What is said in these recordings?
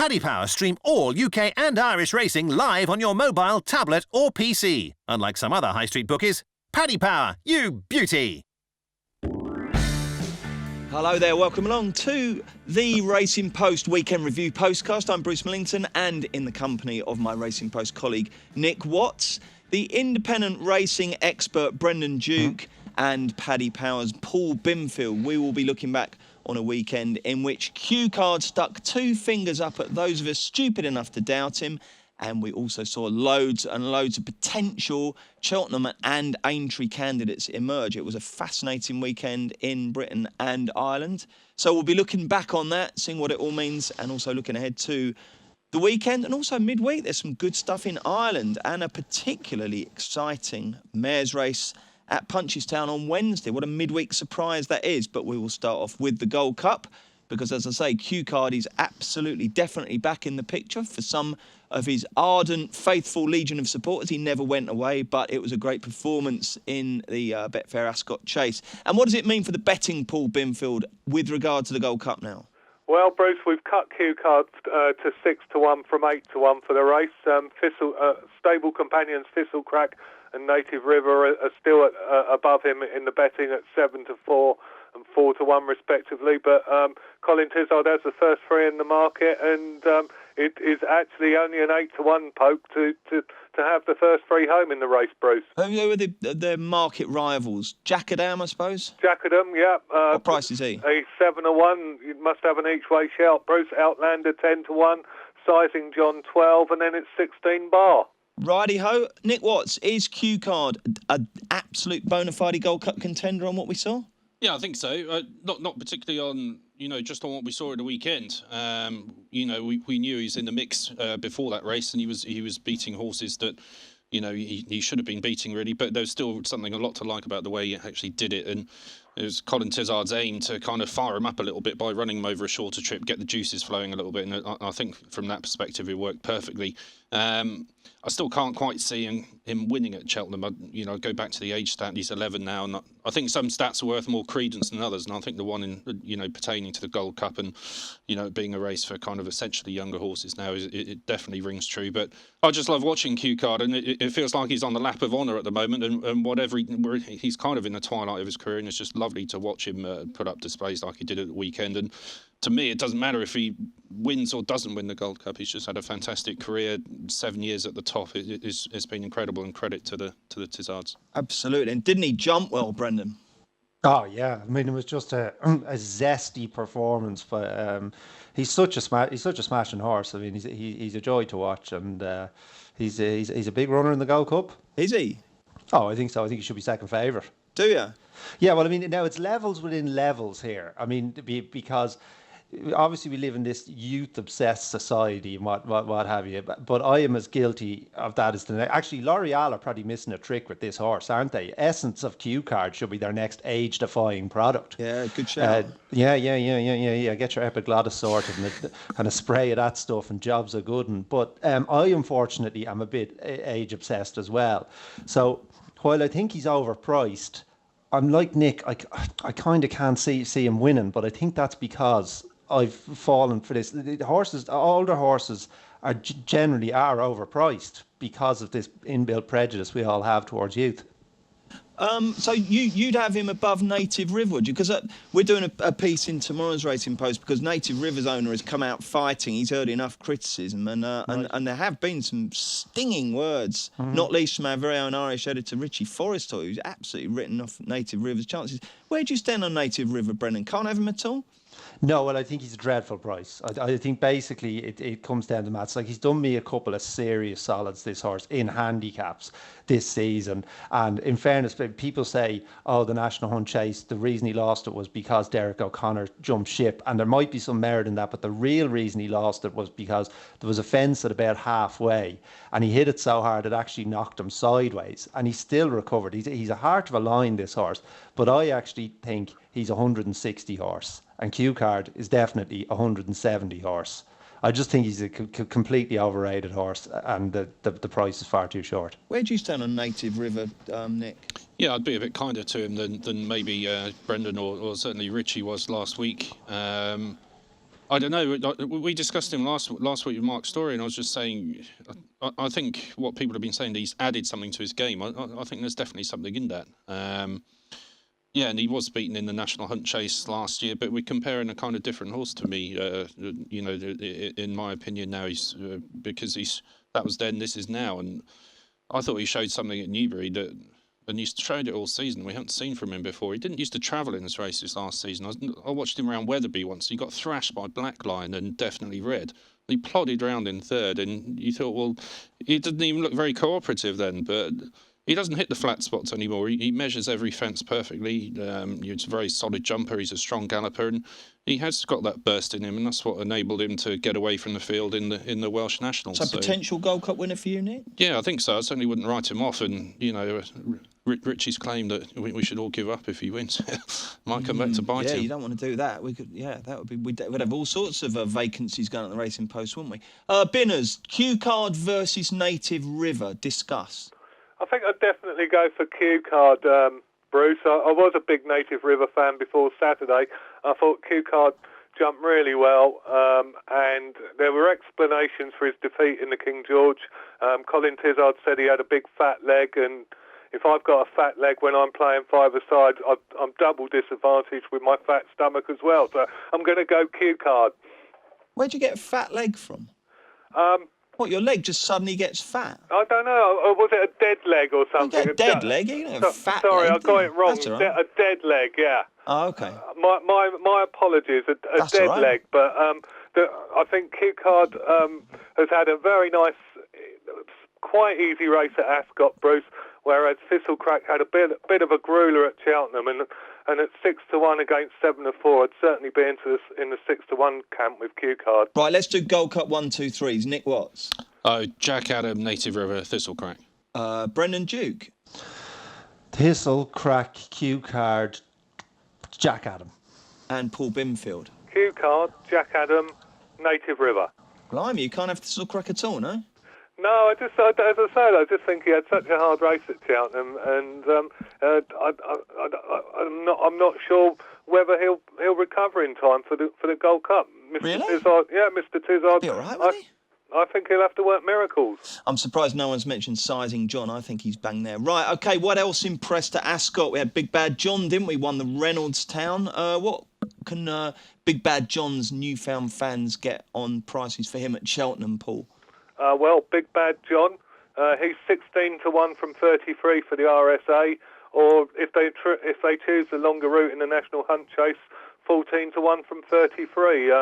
Paddy Power stream all UK and Irish racing live on your mobile, tablet or PC. Unlike some other high street bookies, Paddy Power, you beauty! Hello there, welcome along to the Racing Post Weekend Review Postcast. I'm Bruce Millington, and in the company of my Racing Post colleague Nick Watts, the independent racing expert Brendan Duke, and Paddy Power's Paul Binfield. We will be looking back on a weekend in which Q Card stuck two fingers up at those of us stupid enough to doubt him, and we also saw loads and loads of potential Cheltenham and Aintree candidates emerge. It was a fascinating weekend in Britain and Ireland. So we'll be looking back on that, seeing what it all means, and also looking ahead to the weekend and also midweek. There's some good stuff in Ireland and a particularly exciting mares race at Punchestown on Wednesday. What a midweek surprise that is. But we will start off with the Gold Cup because, as I say, Q Card is absolutely, definitely back in the picture for some of his ardent, faithful legion of supporters. He never went away, but it was a great performance in the Betfair Ascot Chase. And what does it mean for the betting pool, Binfield, with regard to the Gold Cup now? Well, Bruce, we've cut Q Card to 6-1 from 8-1 for the race. Stable companions Thistlecrack and Native River are still above him in the betting at 7-4 and 4-1 respectively. But Colin Tizard has the first three in the market, and it is actually only an 8-1 poke to have the first three home in the race, Bruce. Who are the market rivals? Jackadam, I suppose? Jackadam, yeah. What price is he? He's 7-1. You must have an each-way shout, Bruce. Outlander 10-1. Sizing John 12, and then it's 16 bar. Righty-ho. Nick Watts, is Q Card an absolute bona fide Gold Cup contender on what we saw? Yeah, I think so. Not particularly on, just on what we saw at the weekend. We knew he was in the mix before that race, and he was beating horses that, he should have been beating really. But there's still a lot to like about the way he actually did it. And it was Colin Tizard's aim to kind of fire him up a little bit by running him over a shorter trip, get the juices flowing a little bit. And I think from that perspective, it worked perfectly. I still can't quite see him winning at Cheltenham. I go back to the age stat. He's 11 now, and I think some stats are worth more credence than others. And I think the one in pertaining to the Gold Cup and being a race for kind of essentially younger horses now it definitely rings true. But I just love watching Q Card, and it feels like he's on the lap of honour at the moment. And whatever he's kind of in the twilight of his career, and it's just lovely to watch him put up displays like he did at the weekend. And to me, it doesn't matter if he wins or doesn't win the Gold Cup. He's just had a fantastic career, 7 years at the top. It's been incredible, and credit to the Tizards. Absolutely. And didn't he jump well, Brendan? Oh, yeah. I mean, it was just a zesty performance. But he's such a smashing horse. I mean, he's a joy to watch, and he's a big runner in the Gold Cup. Is he? Oh, I think so. I think he should be second favourite. Do you? Yeah, well, I mean, now it's levels within levels here. I mean, because obviously we live in this youth-obsessed society and what have you, but I am as guilty of that as the next. Actually, L'Oreal are probably missing a trick with this horse, aren't they? Essence of Q Card should be their next age-defying product. Yeah, good shout. Yeah. Get your epiglottis sorted and kind of spray of that stuff, and jobs are good. But I, unfortunately, am a bit age-obsessed as well. So while I think he's overpriced, I'm like Nick. I kind of can't see him winning, but I think that's because I've fallen for this. The horses, older horses, generally overpriced because of this inbuilt prejudice we all have towards youth. So you'd have him above Native River, would you? Because we're doing a piece in tomorrow's Racing Post because Native River's owner has come out fighting. He's heard enough criticism, and there have been some stinging words, not least from our very own Irish editor Richie Forrester, who's absolutely written off Native River's chances. Where do you stand on Native River, Brennan? Can't have him at all? No, well, I think he's a dreadful price. I think basically it comes down to maths. Like, he's done me a couple of serious solids, this horse, in handicaps this season. And in fairness, people say, oh, the National Hunt Chase, the reason he lost it was because Derek O'Connor jumped ship. And there might be some merit in that, but the real reason he lost it was because there was a fence at about halfway, and he hit it so hard it actually knocked him sideways. And he still recovered. He's a heart of a lion, this horse. But I actually think he's a 160 horse. And Q Card is definitely a 170 horse. I just think he's a completely overrated horse, and the price is far too short. Where do you stand on Native River, Nick? Yeah, I'd be a bit kinder to him than maybe Brendan or certainly Richie was last week. I don't know. We discussed him last week with Mark Story, and I was just saying, I think what people have been saying, that he's added something to his game. I think there's definitely something in that. Yeah, and he was beaten in the National Hunt Chase last year, but we're comparing a kind of different horse to me. In my opinion, now because that was then, this is now, and I thought he showed something at Newbury and he's showed it all season. We haven't seen from him before. He didn't used to travel in his races last season. I watched him around Wetherby once. He got thrashed by Blackline and Definitely Red. He plodded round in third, and you thought, well, he didn't even look very cooperative then, but he doesn't hit the flat spots anymore. He measures every fence perfectly. He's a very solid jumper. He's a strong galloper, and he has got that burst in him, and that's what enabled him to get away from the field in the Welsh Nationals. So potential Gold Cup winner for you, Nick? Yeah, I think so. I certainly wouldn't write him off, and Richie's claim that we should all give up if he wins might come back to bite him. Yeah, you don't want to do that. We could, that would be. We'd have all sorts of vacancies going at the Racing Post, wouldn't we? Binners, Q Card versus Native River. Discuss. I think I'd definitely go for Q Card, Bruce. I was a big Native River fan before Saturday. I thought Q Card jumped really well, and there were explanations for his defeat in the King George. Colin Tizard said he had a big fat leg, and if I've got a fat leg when I'm playing five-a-side, I'm double disadvantaged with my fat stomach as well. So I'm going to go Q Card. Where'd you get a fat leg from? What, your leg just suddenly gets fat? I don't know. Was it a dead leg or something? You get a dead leg? You don't have a fat sorry, leg. I got it wrong. That's all right. A dead leg, yeah. Oh, okay. My apologies. A dead right. leg, but I think Q Card has had a very nice, quite easy race at Ascot, Bruce. Whereas Thistlecrack had a bit of a grueler at Cheltenham, and at 6-1 against 7-4, I'd certainly be in the 6-1 camp with Q Card. Right, let's do Gold Cup 1, 2, 3s. Nick Watts. Jack Adam, Native River, Thistlecrack. Brendan Duke. Thistlecrack, Q Card, Jack Adam. And Paul Binfield. Q Card, Jack Adam, Native River. Blimey, you can't have Thistlecrack at all, no? No, as I said, I just think he had such a hard race at Cheltenham, and I'm not sure whether he'll recover in time for the Gold Cup. Mr. Really? Tizard, yeah, Mr. Tizard. Be all right, won't he? I think he'll have to work miracles. I'm surprised no one's mentioned Sizing John. I think he's bang there. Right, OK, what else impressed at Ascot? We had Big Bad John, didn't we? Won the Reynoldstown. What can Big Bad John's newfound fans get on prices for him at Cheltenham, Paul? Well, Big Bad John, he's 16-1 from 33 for the RSA, or if they choose the longer route in the National Hunt Chase, 14-1 from 33.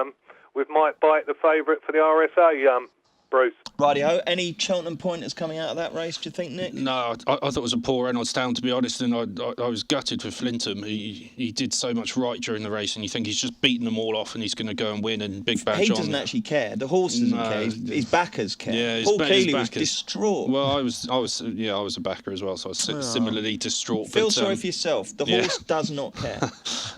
With Mike Bite the favourite for the RSA. Bruce. Rightio. Any Cheltenham pointers coming out of that race, do you think, Nick? No, I thought it was a poor Reynoldstown, to be honest, and I was gutted for Flintham. He did so much right during the race, and you think he's just beaten them all off and he's going to go and win, and Big Bad John... He doesn't actually care. The horse doesn't care. His backers care. Yeah, Paul Keeley was distraught. Well, I was a backer as well, so I was similarly distraught. Feel sorry for yourself. The horse does not care.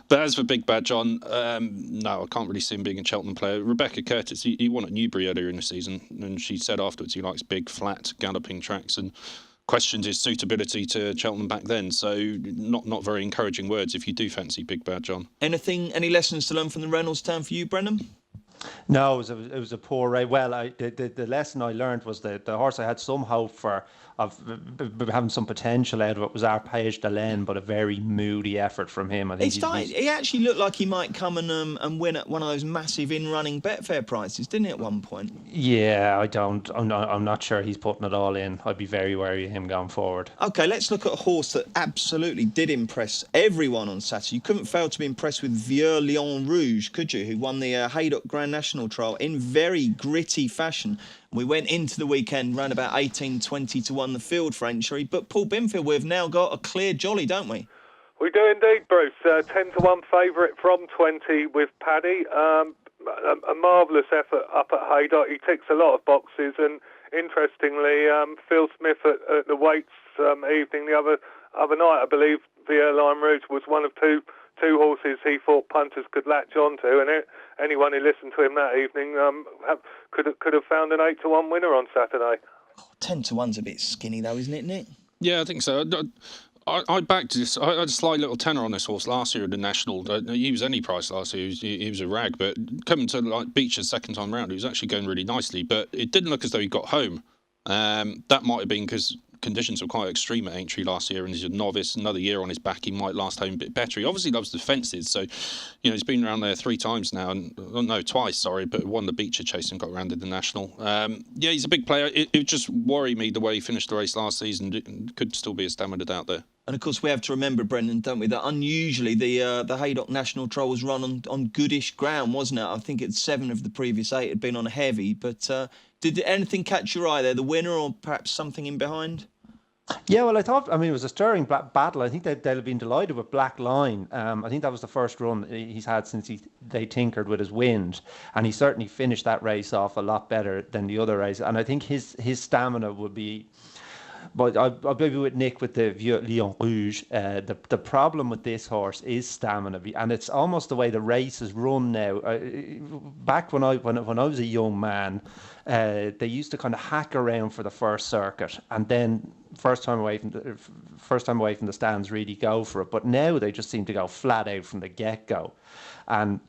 But as for Big Bad John, no, I can't really see him being a Cheltenham player. Rebecca Curtis, he won at Newbury earlier in the season, and she said afterwards he likes big, flat, galloping tracks, and questioned his suitability to Cheltenham back then. So not very encouraging words if you do fancy Big Bad John. Any lessons to learn from the Reynoldstown for you, Brendan? No, it was a poor race. Well, the lesson I learned was that the horse I had some hope for of having some potential out of it was Arpège de Laine, but a very moody effort from him. I think he actually looked like he might come and win at one of those massive in-running Betfair prices, didn't he, at one point? Yeah, I'm not sure he's putting it all in. I'd be very wary of him going forward. OK, let's look at a horse that absolutely did impress everyone on Saturday. You couldn't fail to be impressed with Vieux Lion Rouge, could you, who won the Haydock Grand National Trial in very gritty fashion. We went into the weekend round about 18-20 to 1 the field for entry. But Paul Binfield, we've now got a clear jolly, don't we? We do indeed, Bruce. 10-1 favourite from 20 with Paddy. A marvellous effort up at Haydock. He ticks a lot of boxes. And interestingly, Phil Smith at the weights evening the other night, I believe, Vieux Lion Rouge was one of two horses he thought punters could latch onto, and anyone who listened to him that evening could have found an 8-1 winner on Saturday. 10-1's a bit skinny though, isn't it, Nick? Yeah, I think so. I backed this. I had a slight little tenner on this horse last year at the National. He was any price last year. He was a rag, but coming to like Beecher's second time round, he was actually going really nicely. But it didn't look as though he got home. That might have been because conditions were quite extreme at Aintree last year, and he's a novice. Another year on his back, he might last home a bit better. He obviously loves the fences, so he's been around there 3 times now, and twice, sorry, but won the Beecher chase and got round in the National. He's a big player. It just worried me the way he finished the race last season. It could still be a stamina out there. And of course, we have to remember, Brendan, don't we, that unusually the Haydock National Trial was run on goodish ground, wasn't it? I think it's 7 of the previous 8 had been on heavy. But did anything catch your eye there, the winner, or perhaps something in behind? Yeah, well, it was a stirring battle. I think they'll have been delighted with Black Line. I think that was the first run he's had since they tinkered with his wind, and he certainly finished that race off a lot better than the other race. And I think his stamina would be. But I'll be with Nick with the Vieux Lion Rouge. The problem with this horse is stamina, and it's almost the way the race is run now. Back when I was a young man, they used to kind of hack around for the first circuit, and then first time away from the stands really go for it. But now they just seem to go flat out from the get go, and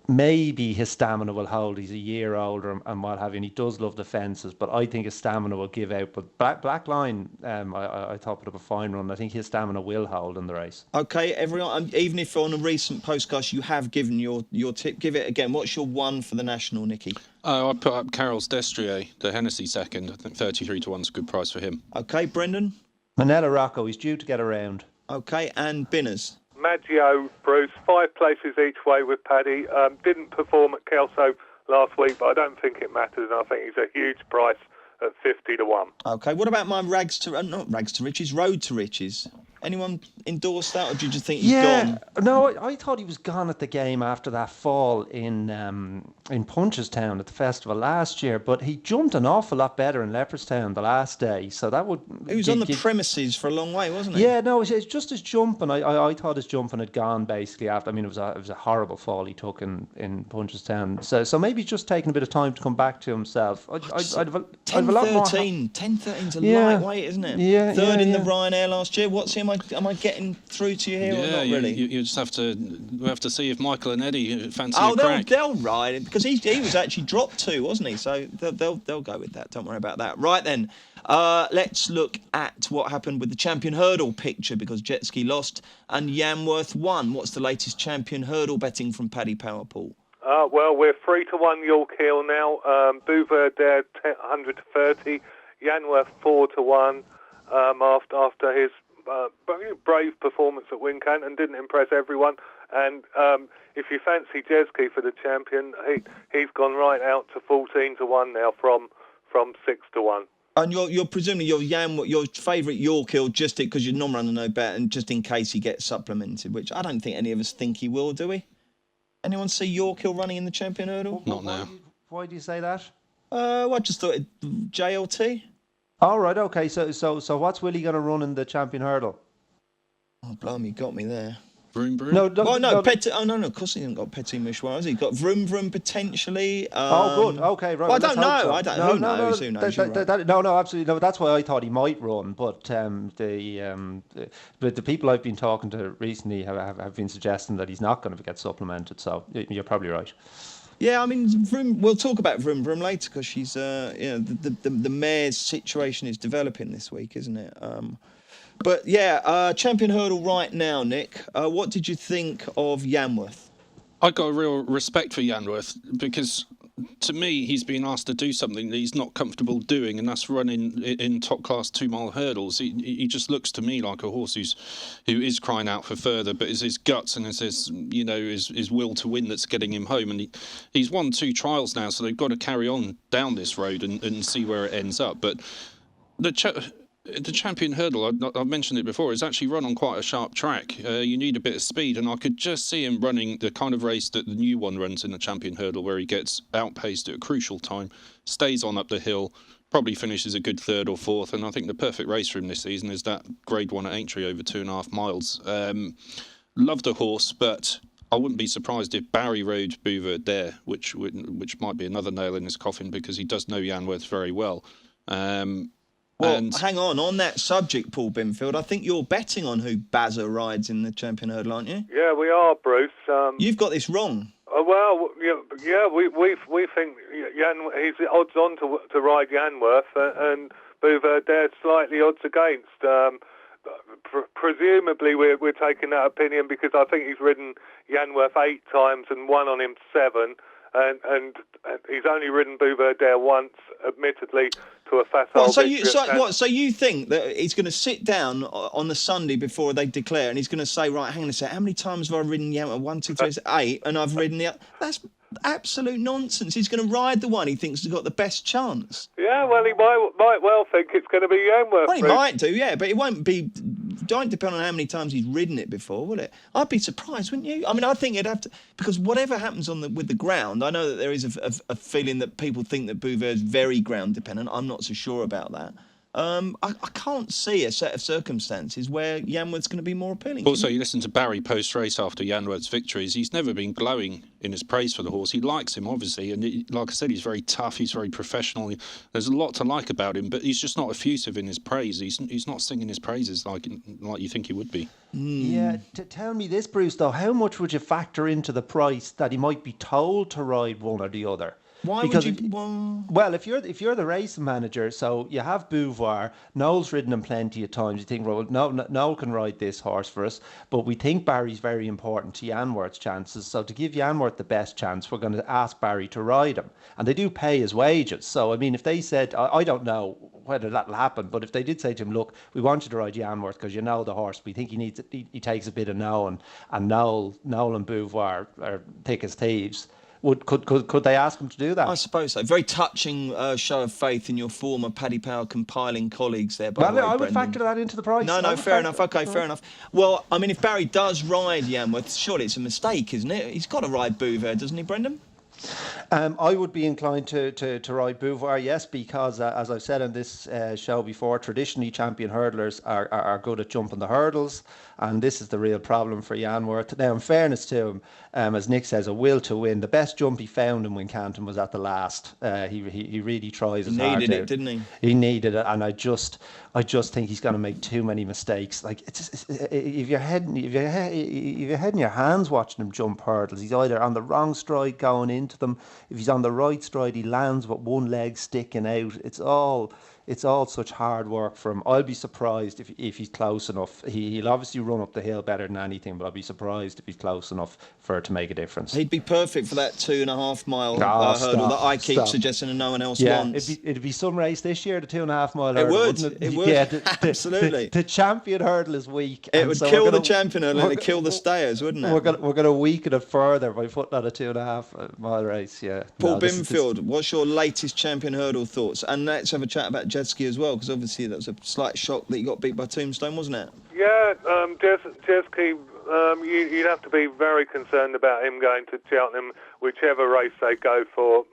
maybe his stamina will hold. He's a year older and what have you, and he does love the fences, but I think his stamina will give out. But Black Line, I thought put up a fine run. I think his stamina will hold in the race. Okay, everyone, even if on a recent postcast you have given your tip, give it again. What's your 1 for the National, Nicky? I put up Carol's Destrier, the Hennessy second. I think 33 to 1 is a good price for him. Okay, Brendan? Manella Rocco, he's due to get around. Okay, and Binners? Maggio, Bruce, 5 places each way with Paddy. Didn't perform at Kelso last week, but I don't think it matters, and I think he's a huge price at 50 to 1. Okay, what about my Road to Riches? Anyone endorse that, or do you just think he's gone? No, I thought he was gone at the game after that fall in Punchestown at the festival last year, but he jumped an awful lot better in Leopardstown the last day, so that would... He was on the premises for a long way, wasn't he? Yeah, no, it's just his jumping. I thought his jumping had gone basically after. I mean, it was a horrible fall he took in Punchestown, so maybe he's just taking a bit of time to come back to himself. I'd have a lot more... 10-13's a lightweight, isn't it? Yeah, Third in the Ryanair last year. What's him? Am I getting through to you here or not really? You just have to see if Michael and Eddie fancy a crack. They'll ride it because he was actually dropped 2, wasn't he? So they'll go with that. Don't worry about that. Right then, let's look at what happened with the Champion Hurdle picture because Jetski lost and Yanworth won. What's the latest Champion Hurdle betting from Paddy Powerpool? Well, we're 3 to 1 York Hill now. Bouverdere 100 to 30. Yanworth 4 to 1 after his brave performance at Wincanton, didn't impress everyone. And if you fancy Jeski for the champion, he's gone right out to 14 to 1 now from 6 to 1. And you're presumably your favourite York Hill just because you're non-runner no bet and just in case he gets supplemented, which I don't think any of us think he will, do we? Anyone see York Hill running in the Champion Hurdle? Not now. Why do you say that? I just thought JLT. All right, okay. So what's Willie going to run in the Champion Hurdle? Oh, blimey, got me there. Vroom, vroom. No. Of course he hasn't got Petit Mouchoir, has he? He's got Vroom, vroom potentially. Good. Okay, right. Well, I don't know. Who knows? Who knows? No, absolutely. No, that's why I thought he might run. But the people I've been talking to recently have been suggesting that he's not going to get supplemented. So you're probably right. Yeah, I mean, Vroom, we'll talk about Vroom Vroom later because she's, the mare's situation is developing this week, isn't it? But yeah, Champion Hurdle right now, Nick. What did you think of Yanworth? I got a real respect for Yanworth because, to me, he's been asked to do something that he's not comfortable doing, and that's running in top-class 2-mile hurdles. He just looks to me like a horse who is crying out for further, but it's his guts and it's his will to win that's getting him home. And he's won 2 trials now, so they've got to carry on down this road and see where it ends up. But the Champion Hurdle, I've mentioned it before, is actually run on quite a sharp track. You need a bit of speed, and I could just see him running the kind of race that the new one runs in the Champion Hurdle, where he gets outpaced at a crucial time, stays on up the hill, probably finishes a good 3rd or 4th, and I think the perfect race for him this season is that Grade 1 at Aintree over 2.5 miles. Love the horse, but I wouldn't be surprised if Barry rode Bouverdere, which might be another nail in his coffin because he does know Yanworth very well. Well, And hang on that subject, Paul Binfield, I think you're betting on who Bazza rides in the Champion Hurdle, aren't you? Yeah, we are, Bruce. You've got this wrong. Well, yeah, we think he's odds on to ride Yanworth, and Bouverdaire slightly odds against. Presumably, we're taking that opinion because I think he's ridden Yanworth 8 times and won on him 7. And he's only ridden Bouverdaire once, admittedly, to a facile victory. So you think that he's going to sit down on the Sunday before they declare, and he's going to say, right, hang on a second, how many times have I ridden Yanworth? 1, 2, 3, 8, and I've ridden the... That's absolute nonsense. He's going to ride the one he thinks has got the best chance. Yeah, well, he might well think it's going to be Yanworth. Well, he might do, yeah, but it won't be... Don't depend on how many times he's ridden it before, will it? I'd be surprised, wouldn't you? I mean, I think it'd have to... Because whatever happens with the ground, I know that there is a feeling that people think that Bouvier is very ground dependent. I'm not so sure about that. I can't see a set of circumstances where Yanworth's going to be more appealing. Also, you listen to Barry post-race after Yanworth's victories. He's never been glowing in his praise for the horse. He likes him, obviously, and like I said, he's very tough. He's very professional. There's a lot to like about him, but he's just not effusive in his praise. He's not singing his praises like you think he would be. Yeah, tell me this, Bruce, though, how much would you factor into the price that he might be told to ride one or the other? Why because would you? Well, if you're the racing manager, so you have Beauvoir, Noel's ridden him plenty of times. You think, well, Noel can ride this horse for us, but we think Barry's very important to Yanworth's chances. So to give Yanworth the best chance, we're going to ask Barry to ride him, and they do pay his wages. So I mean, if they said, I don't know whether that'll happen, but if they did say to him, look, we want you to ride Yanworth because you know the horse, we think he takes a bit of knowing, and Noel and Beauvoir are thick as thieves. Could they ask him to do that? I suppose so. Very touching show of faith in your former Paddy Power compiling colleagues there. By the way, I would factor that into the price. No, fair enough. Okay, fair enough. Well, I mean, if Barry does ride Yanworth, surely it's a mistake, isn't it? He's got to ride Bouvier, doesn't he, Brendan? I would be inclined to ride Beauvoir, yes, because as I've said on this show before, traditionally champion hurdlers are good at jumping the hurdles, and this is the real problem for Yanworth. Now, in fairness to him, as Nick says, a will to win. The best jump he found in Wincanton was at the last. He really tries his hard. He needed it, didn't he? He needed it, and I just think he's going to make too many mistakes. Like if you're heading your hands watching him jump hurdles, he's either on the wrong stride going into them. If he's on the right stride, he lands with one leg sticking out. It's all such hard work for him. I'll be surprised if he's close enough. He'll obviously run up the hill better than anything, but I'll be surprised if he's close enough for it to make a difference. He'd be perfect for that 2.5 mile hurdle that I keep suggesting and no one else wants. It'd be some race this year, the 2.5 mile hurdle. It would. Yeah, absolutely. The champion hurdle is weak. It would kill the champion hurdle and it'd kill the stayers, wouldn't it? We're going to weaken it further by putting on a 2.5 mile race. Yeah. Paul Binfield, what's your latest champion hurdle thoughts? And let's have a chat about jet ski as well, because obviously that was a slight shock that you got beat by Tombstone, wasn't it? Yeah, Jeski, you'd have to be very concerned about him going to Cheltenham, whichever race they go for.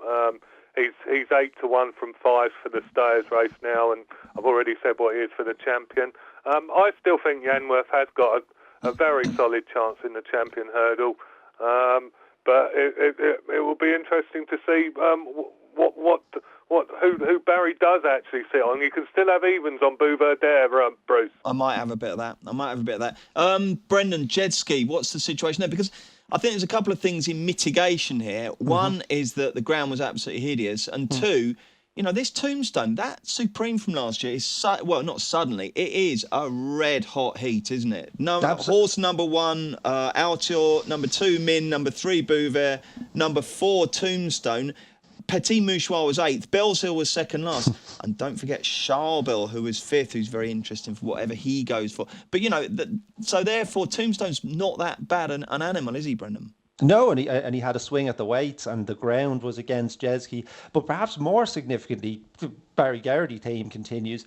He's 8-1 from 5 for the Stayers race now, and I've already said what he is for the champion. I still think Yanworth has got a very solid chance in the champion hurdle, but it will be interesting to see who Barry does actually sit on. You can still have evens on Bouvier, Bruce. I might have a bit of that. Brendan, jet ski, what's the situation there? Because I think there's a couple of things in mitigation here. One is that the ground was absolutely hideous, and two, this Tombstone, that Supreme from last year is not suddenly. It is a red hot heat, isn't it? Horse number 1, Altior, number 2, Min, number 3, Bouvier, number 4, Tombstone. Petit Mouchoir was 8th. Bellshill was second last. And don't forget Charbel, who was 5th, who's very interesting for whatever he goes for. But, so therefore, Tombstone's not that bad an animal, is he, Brendan? No, and he had a swing at the weights, and the ground was against Jeski. But perhaps more significantly, Barry Geraghty team continues.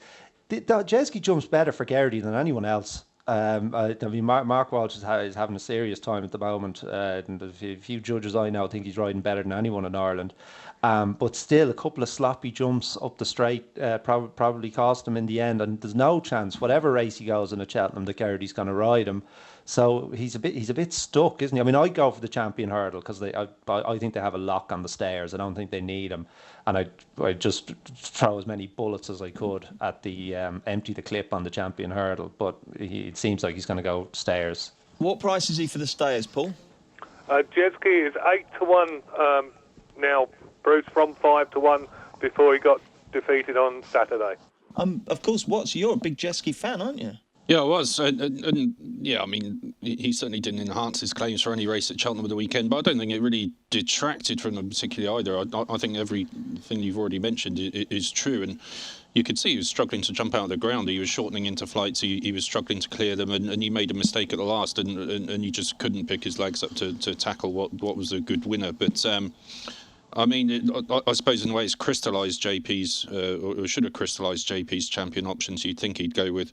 Jeski jumps better for Geraghty than anyone else. I mean, Mark Walsh is having a serious time at the moment. And a few judges I know think he's riding better than anyone in Ireland. But still, a couple of sloppy jumps up the straight probably cost him in the end. And there's no chance, whatever race he goes in at Cheltenham, that Geraghty's going to ride him. So he's a bit stuck, isn't he? I mean, I'd go for the champion hurdle because I think they have a lock on the stairs. I don't think they need him, and I'd just throw as many bullets as I could at the empty the clip on the champion hurdle. But it seems like he's going to go stairs. What price is he for the stayers, Paul? Jeski is 8-1 now, Bruce, from 5-1 before he got defeated on Saturday. Of course, you're a big Jeski fan, aren't you? Yeah, I was. And yeah, I mean, he certainly didn't enhance his claims for any race at Cheltenham at the weekend, but I don't think it really detracted from them particularly either. I think everything you've already mentioned is true. And you could see he was struggling to jump out of the ground. He was shortening into flights. He was struggling to clear them, and he made a mistake at the last, and he just couldn't pick his legs up to tackle what was a good winner. But I mean, I suppose in a way it's crystallised JP's, or should have crystallised JP's champion options. You'd think he'd go with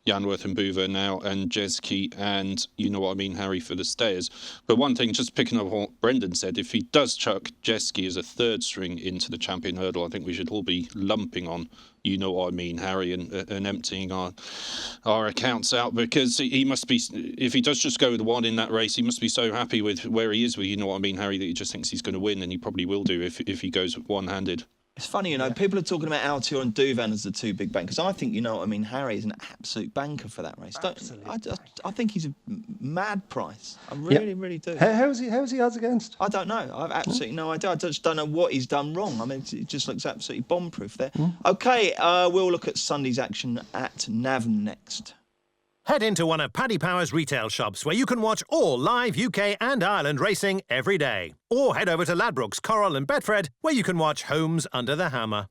Yanworth and Bouver now, and Jeski, and you know what I mean, Harry, for the stayers. But one thing, just picking up what Brendan said, if he does chuck Jeski as a third string into the champion hurdle, I think we should all be lumping on, you know what I mean, Harry, and emptying our accounts out, because he must be, if he does just go with one in that race, he must be so happy with where he is with, you know what I mean, Harry, that he just thinks he's going to win, and he probably will do if he goes one-handed. It's funny, people are talking about Altior and Douvan as the two big bankers. I think, you know what I mean, Harry is an absolute banker for that race. I think he's a mad price. I really do. How's he odds against? I don't know. I've absolutely no idea. I just don't know what he's done wrong. I mean, it just looks absolutely bomb-proof there. OK, we'll look at Sunday's action at Navan next. Head into one of Paddy Power's retail shops where you can watch all live UK and Ireland racing every day. Or head over to Ladbrokes, Coral and Betfred where you can watch Homes Under the Hammer.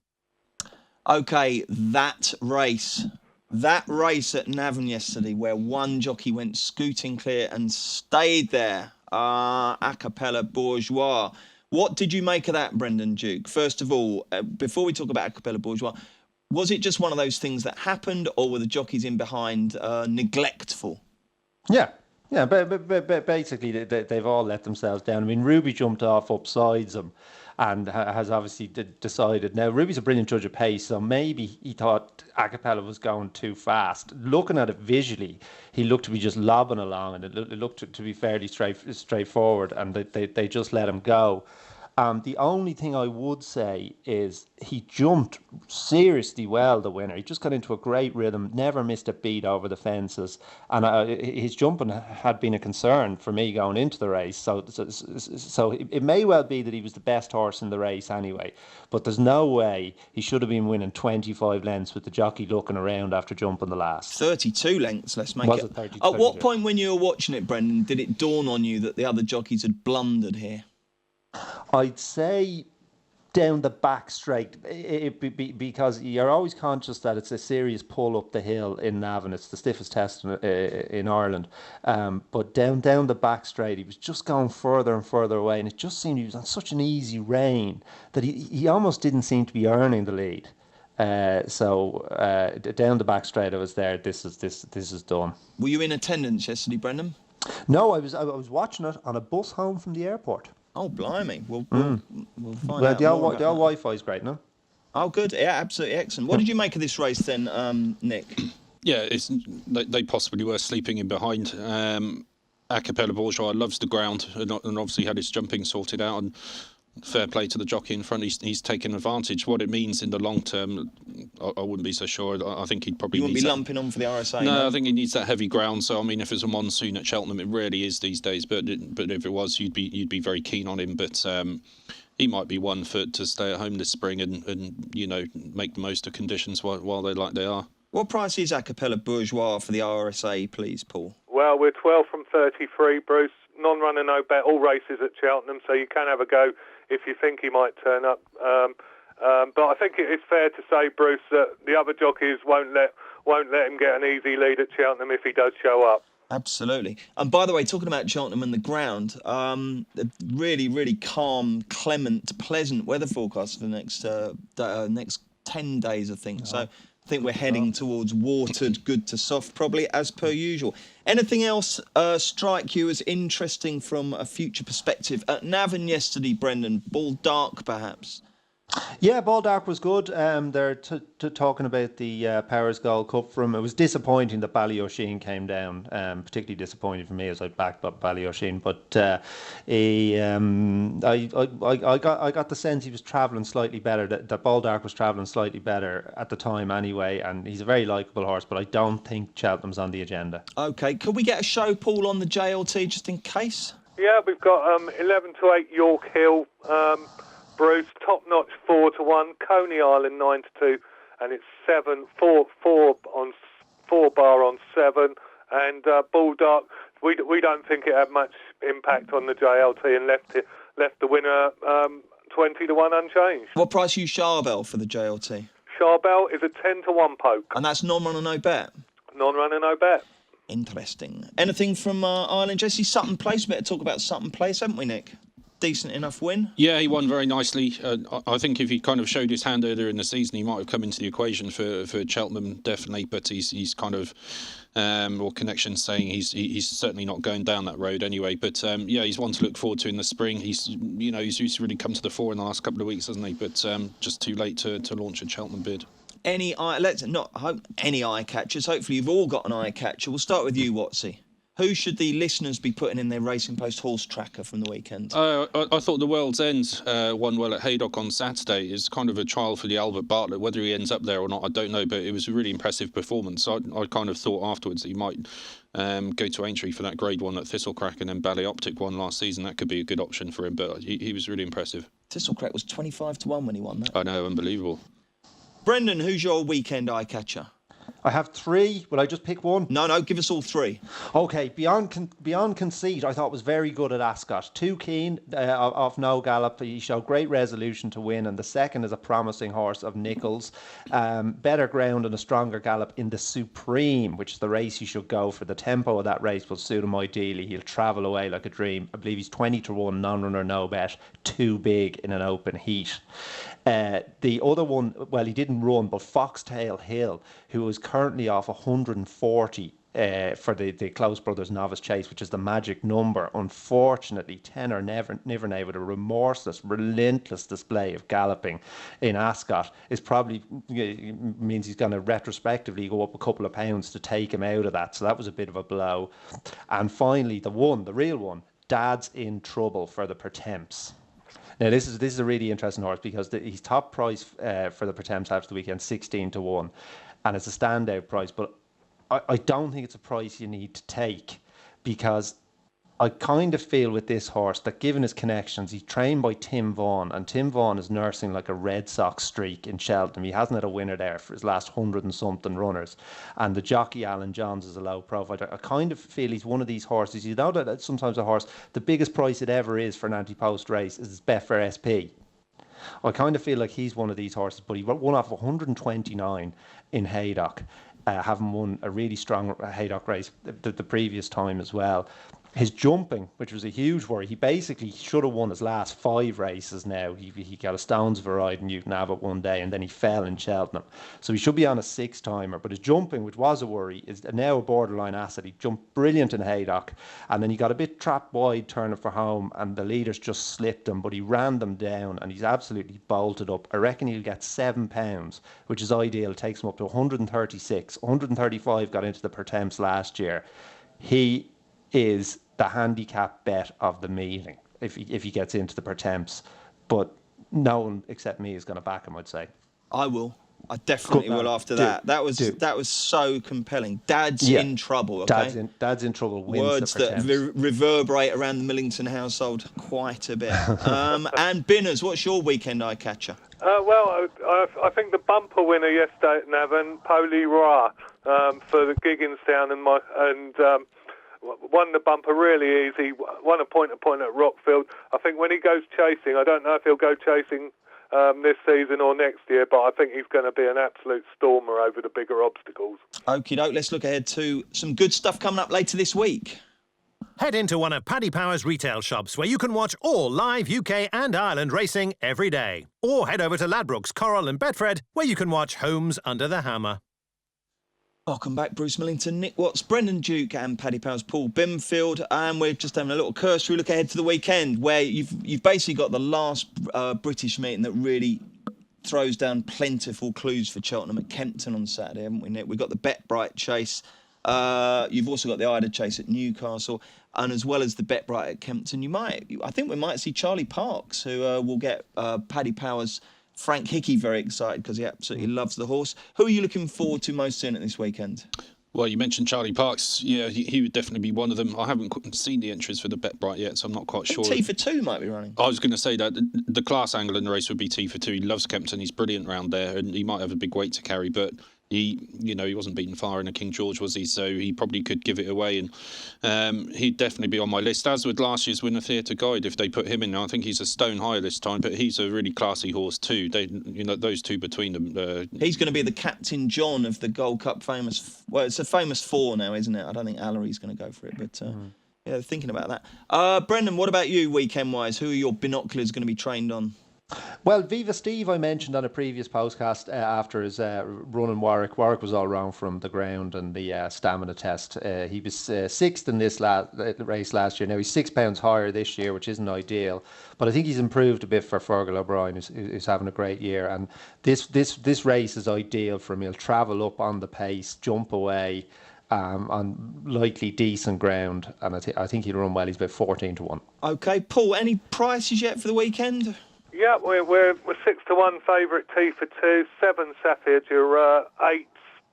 OK, that race at Navan yesterday where one jockey went scooting clear and stayed there. Acapella Bourgeois. What did you make of that, Brendan Duke? First of all, before we talk about Acapella Bourgeois, was it just one of those things that happened, or were the jockeys in behind neglectful? Yeah, but basically they've all let themselves down. I mean, Ruby jumped off upsides him and has obviously decided. Now, Ruby's a brilliant judge of pace, so maybe he thought Acapella was going too fast. Looking at it visually, he looked to be just lobbing along, and it looked to be fairly straightforward, and they just let him go. The only thing I would say is he jumped seriously well, the winner. He just got into a great rhythm, never missed a beat over the fences. And his jumping had been a concern for me going into the race. So it may well be that he was the best horse in the race anyway. But there's no way he should have been winning 25 lengths with the jockey looking around after jumping the last. 32 lengths, let's make it. 32, At what point when you were watching it, Brendan, did it dawn on you that the other jockeys had blundered here? I'd say down the back straight, because you're always conscious that it's a serious pull up the hill in Navan. It's the stiffest test in Ireland. But down the back straight, he was just going further and further away, and it just seemed he was on such an easy rein that he almost didn't seem to be earning the lead. So down the back straight, I was there. This is done. Were you in attendance yesterday, Brendan? No, I was watching it on a bus home from the airport. Oh, blimey. We'll find out the old more about Wi-Fi is great, no? Oh, good. Yeah, absolutely excellent. What did you make of this race then, Nick? Yeah, they possibly were sleeping in behind. Acapella Bourgeois loves the ground and obviously had his jumping sorted out, and fair play to the jockey in front. He's taken advantage. What it means in the long term, I wouldn't be so sure. I think he'd probably... You wouldn't be lumping on for the RSA? No, I think he needs that heavy ground. So, I mean, if it's a monsoon at Cheltenham, it rarely is these days. But if it was, you'd be very keen on him. But he might be one to stay at home this spring and make the most of conditions while they're like they are. What price is Acapella Bourgeois for the RSA, please, Paul? Well, we're 12 from 33, Bruce. Non-runner, no bet. All races at Cheltenham, so you can have a go if you think he might turn up. But I think it's fair to say, Bruce, that the other jockeys won't let him get an easy lead at Cheltenham if he does show up. Absolutely. And by the way, talking about Cheltenham and the ground, really, really calm, clement, pleasant weather forecast for the next 10 days, I think. So I think we're heading towards watered, good to soft, probably, as per usual. Anything else strike you as interesting from a future perspective? At Navan yesterday, Brendan, ball dark, perhaps? Yeah, Baldock was good. They're talking about the Powers Gold Cup for him. It was disappointing that Ballyosheen came down. Particularly disappointing for me as I backed up Ballyosheen. But I got the sense he was travelling slightly better. That Baldock was travelling slightly better at the time anyway. And he's a very likeable horse. But I don't think Cheltenham's on the agenda. Okay, could we get a show, Paul, on the JLT just in case? Yeah, we've got 11 to 8 York Hill. Bruce, top notch 4 to 1, Coney Island 9 to 2, and it's 4 bar on 7, and Baldock. We don't think it had much impact on the JLT and left the winner 20 to 1 unchanged. What price are you Charbel for the JLT? Charbel is a 10 to 1 poke. And that's non-runner, no bet? Non-runner, no bet. Interesting. Anything from Ireland, Jesse? Sutton Place. We better talk about Sutton Place, haven't we, Nick? Decent enough win. Yeah, he won very nicely. I think if he kind of showed his hand earlier in the season, he might have come into the equation for Cheltenham, definitely. But he's kind of, or connections saying he's certainly not going down that road anyway. But yeah, he's one to look forward to in the spring. He's really come to the fore in the last couple of weeks, hasn't he? But just too late to launch a Cheltenham bid. Any eye catchers. Hopefully, you've all got an eye catcher. We'll start with you, Watsy. Who should the listeners be putting in their Racing Post horse tracker from the weekend? I thought the World's End won well at Haydock on Saturday. It's kind of a trial for the Albert Bartlett. Whether he ends up there or not, I don't know, but it was a really impressive performance. I kind of thought afterwards that he might go to Aintree for that Grade 1 at Thistlecrack, and then Ballet Optic won last season. That could be a good option for him, but he was really impressive. Thistlecrack was 25 to 1 when he won that. I know, unbelievable. Brendan, who's your weekend eye catcher? I have 3. Will I just pick one? No, give us all 3. Okay, Beyond Conceit, I thought was very good at Ascot. Too keen off no gallop. He showed great resolution to win, and the second is a promising horse of Nichols. Better ground and a stronger gallop in the Supreme, which is the race he should go for. The tempo of that race will suit him ideally. He'll travel away like a dream. I believe he's 20 to 1, non-runner, no bet. Too big in an open heat. The other one, well, he didn't run, but Foxtail Hill, who is currently off 140 for the Close Brothers Novice Chase, which is the magic number. Unfortunately, Tenor Nivernae, with a remorseless, relentless display of galloping in Ascot, is probably means he's going to retrospectively go up a couple of pounds to take him out of that. So that was a bit of a blow. And finally, the real one, Dad's in Trouble for the Pertemps. Now, this is a really interesting horse because he's top price for the Pertemps after the weekend, 16 to 1. And it's a standout price, but I don't think it's a price you need to take, because I kind of feel with this horse that given his connections, he's trained by Tim Vaughan, and Tim Vaughan is nursing like a Red Sox streak in Cheltenham. He hasn't had a winner there for his last 100 and something runners. And the jockey, Alan Johns, is a low profile. I kind of feel he's one of these horses. You know that sometimes a horse, the biggest price it ever is for an anti-post race is his Betfair SP. I kind of feel like he's one of these horses, but he won off 129 in Haydock, having won a really strong Haydock race the previous time as well. His jumping, which was a huge worry, he basically should have won his last 5 races now. He got a Stones Variety in Newton Abbott one day, and then he fell in Cheltenham. So he should be on a 6-timer. But his jumping, which was a worry, is now a borderline asset. He jumped brilliant in Haydock, and then he got a bit trapped wide turning for home, and the leaders just slipped him, but he ran them down, and he's absolutely bolted up. I reckon he'll get £7, which is ideal. It takes him up to 136. 135 got into the Pertemps last year. He is the handicap bet of the meeting if he gets into the Pertemps, but no one except me is going to back him, I'd say. I will. I definitely will after that. That was so compelling. Dad's in trouble. Okay? Dad's in trouble. Wins Words the Pertemps. that reverberate around the Millington household quite a bit. And Binners, what's your weekend eye catcher? Well, I think the bumper winner yesterday at Navan, Poli Ra, for the Gigginstown and won the bumper really easy, won a point at Rockfield. I think when he goes chasing, I don't know if he'll go chasing this season or next year, but I think he's going to be an absolute stormer over the bigger obstacles. Okie doke, let's look ahead to some good stuff coming up later this week. Head into one of Paddy Power's retail shops where you can watch all live UK and Ireland racing every day. Or head over to Ladbrokes, Coral and Betfred where you can watch Homes Under the Hammer. Welcome back, Bruce Millington, Nick Watts, Brendan Duke and Paddy Power's Paul Bimfield. And we're just having a little cursory look ahead to the weekend where you've basically got the last British meeting that really throws down plentiful clues for Cheltenham at Kempton on Saturday, haven't we, Nick? We've got the Bet Bright Chase. You've also got the Ida Chase at Newcastle, and as well as the Bet Bright at Kempton, I think we might see Charlie Parks, who will get Paddy Power's Frank Hickey very excited because he absolutely loves the horse. Who are you looking forward to most in at this weekend? Well, you mentioned Charlie Parks. Yeah, he would definitely be one of them. I haven't seen the entries for the Bet Bright yet, so I'm not quite sure. T for 2 might be running. I was going to say that the class angle in the race would be T for 2. He loves Kempton. He's brilliant round there, and he might have a big weight to carry, but he wasn't beaten far in a King George, was he? So he probably could give it away, and he'd definitely be on my list. As with last year's winner, Theatre Guide, if they put him in, I think he's a stone higher this time, but he's a really classy horse too. Those two between them. He's going to be the Captain John of the Gold Cup famous. Well, it's a famous 4 now, isn't it? I don't think Allery's going to go for it, but yeah, thinking about that. Brendan, what about you, weekend-wise? Who are your binoculars going to be trained on? Well, Viva Steve, I mentioned on a previous postcast after his run in Warwick. Warwick was all round from the ground and the stamina test. He was 6th in this race last year. Now he's £6 higher this year, which isn't ideal, but I think he's improved a bit for Fergal O'Brien, who's having a great year. And this race is ideal for him. He'll travel up on the pace, jump away on likely decent ground, and I think he'll run well. He's about 14-1. Okay, Paul, any prices yet for the weekend? Yeah, we're 6-1 favourite, T for 2, 7 Safid, your 8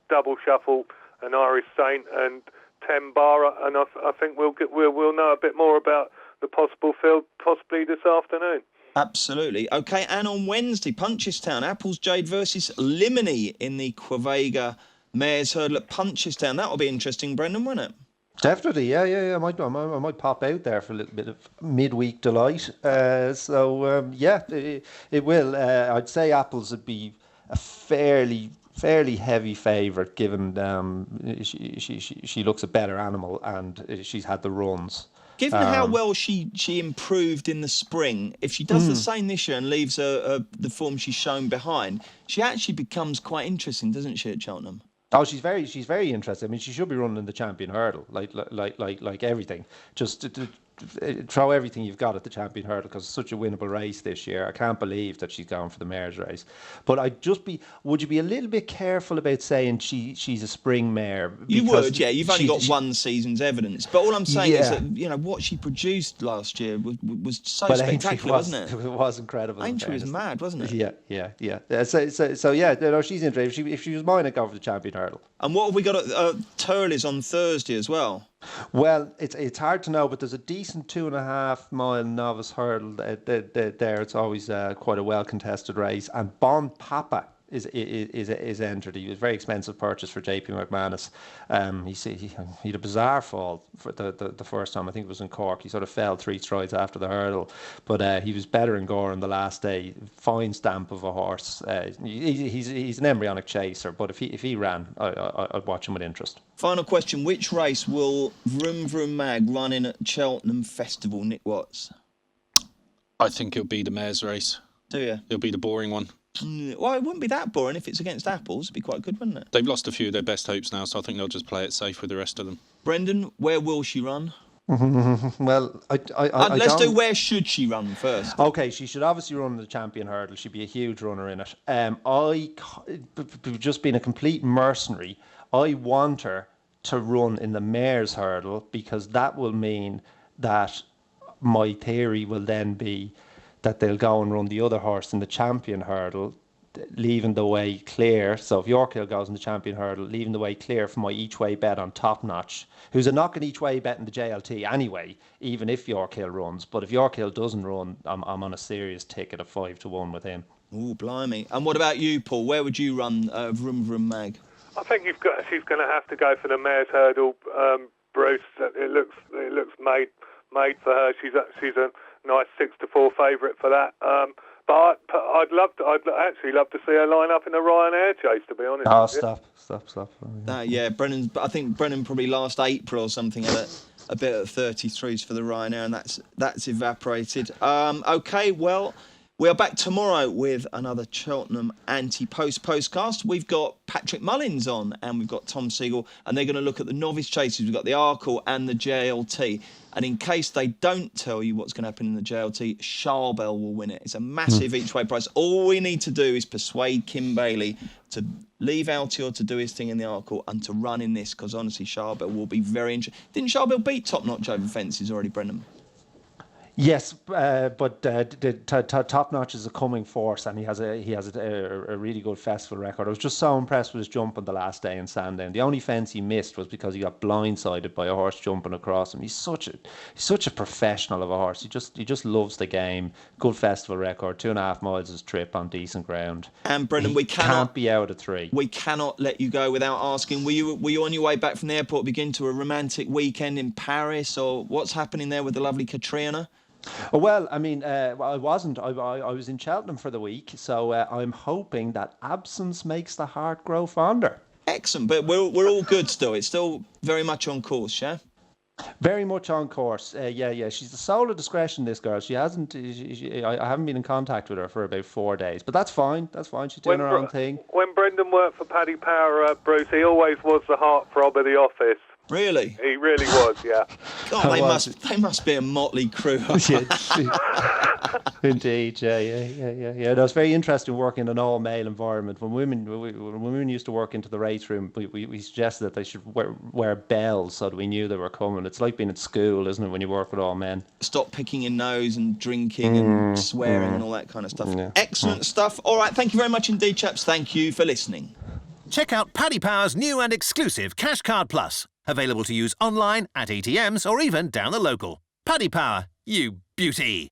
Double Shuffle, and Irish Saint, and 10 Barra, and I think we'll know a bit more about the possible field possibly this afternoon. Absolutely. Okay, and on Wednesday, Punchestown, Apples Jade versus Limini in the Quavega Mares Hurdle at Punchestown. That'll be interesting, Brendan, won't it? Definitely, yeah. I might pop out there for a little bit of midweek delight. It will. I'd say Apples would be a fairly heavy favourite, given she looks a better animal and she's had the runs. Given how well she improved in the spring, if she does the same this year and leaves the form she's shown behind, she actually becomes quite interesting, doesn't she, at Cheltenham? Oh, she's very interested. I mean, she should be running in the Champion Hurdle, like everything. Just to throw everything you've got at the Champion Hurdle, because it's such a winnable race this year. I can't believe that she's going for the mare's race. But would you be a little bit careful about saying she's a spring mare? You would, yeah. You've only got one season's evidence. But all I'm saying is that what she produced last year was so spectacular, wasn't it? It was incredible. Aintree was mad, wasn't it? Yeah. So yeah, she's interesting. If she was mine, I'd go for the Champion Hurdle. And what have we got at Turley's on Thursday as well? Well, it's hard to know, but there's a decent 2.5 mile novice hurdle there. It's always quite a well contested race, and Bon Papa is entered. He was a very expensive purchase for JP McManus. He had a bizarre fall for the first time. I think it was in Cork. He sort of fell 3 strides after the hurdle, but he was better in Gore on the last day. Fine stamp of a horse. He's an embryonic chaser, but if he ran, I'd watch him with interest. Final question: which race will Vroom Vroom Mag run in at Cheltenham Festival, Nick Watts? I think it'll be the mare's race. Do you? It'll be the boring one. Well, it wouldn't be that boring if it's against Apples. It'd be quite good, wouldn't it? They've lost a few of their best hopes now, so I think they'll just play it safe with the rest of them. Brendan, where will she run? Well, let's do where should she run first. Okay, she should obviously run the Champion Hurdle. She'd be a huge runner in it. Just being a complete mercenary, I want her to run in the Mare's Hurdle, because that will mean that my theory will then be that they'll go and run the other horse in the Champion Hurdle, leaving the way clear. So if York Hill goes in the Champion Hurdle, leaving the way clear for my each way bet on Top Notch, who's a knocking each way bet in the JLT anyway, even if York Hill runs. But if York Hill doesn't run, I'm on a serious ticket of 5-1 with him. Oh, blimey. And what about you, Paul? Where would you run Vroom Vroom Mag? I think she's going to have to go for the Mare's Hurdle, Bruce. It looks made for her. She's a nice 6-4 favourite for that. But I'd actually love to see her line up in a Ryanair chase, to be honest. Oh, stop. I think Brennan probably last April or something had a bit of 33s for the Ryanair, and that's evaporated. Okay, well, We are back tomorrow with another Cheltenham anti-post postcast. We've got Patrick Mullins on and we've got Tom Siegel, and they're going to look at the novice chases. We've got the Arkle and the JLT. And in case they don't tell you what's going to happen in the JLT, Charbel will win it. It's a massive each-way price. All we need to do is persuade Kim Bailey to leave Altior to do his thing in the Arkle and to run in this, because honestly, Charbel will be very interesting. Didn't Charbel beat Top Notch over fences already, Brendan? Yes, but the Top Notch is a coming force, and he has a really good festival record. I was just so impressed with his jump on the last day in Sandown. The only fence he missed was because he got blindsided by a horse jumping across him. He's such a professional of a horse. He just loves the game. Good festival record, 2.5 miles his trip on decent ground. And Brendan, we can't be out of 3. We cannot let you go without asking. Were you on your way back from the airport, begin to a romantic weekend in Paris, or what's happening there with the lovely Katrina? Well, I mean, I wasn't. I was in Cheltenham for the week, so I'm hoping that absence makes the heart grow fonder. Excellent, but we're all good still. It's still very much on course, yeah? Very much on course. Yeah. She's the soul of discretion, this girl. She hasn't. I haven't been in contact with her for about 4 days, but that's fine. She's doing her own thing. When Brendan worked for Paddy Power, Bruce, he always was the heartthrob of the office. Really? He really was, yeah. God, they must be a motley crew. Indeed, yeah. No, it's very interesting working in an all-male environment. When women used to work into the race room, we suggested that they should wear bells so that we knew they were coming. It's like being at school, isn't it, when you work with all men? Stop picking your nose and drinking and swearing and all that kind of stuff. Yeah. Excellent stuff. All right, thank you very much indeed, chaps. Thank you for listening. Check out Paddy Power's new and exclusive Cash Card Plus. Available to use online, at ATMs, or even down the local. Paddy Power, you beauty.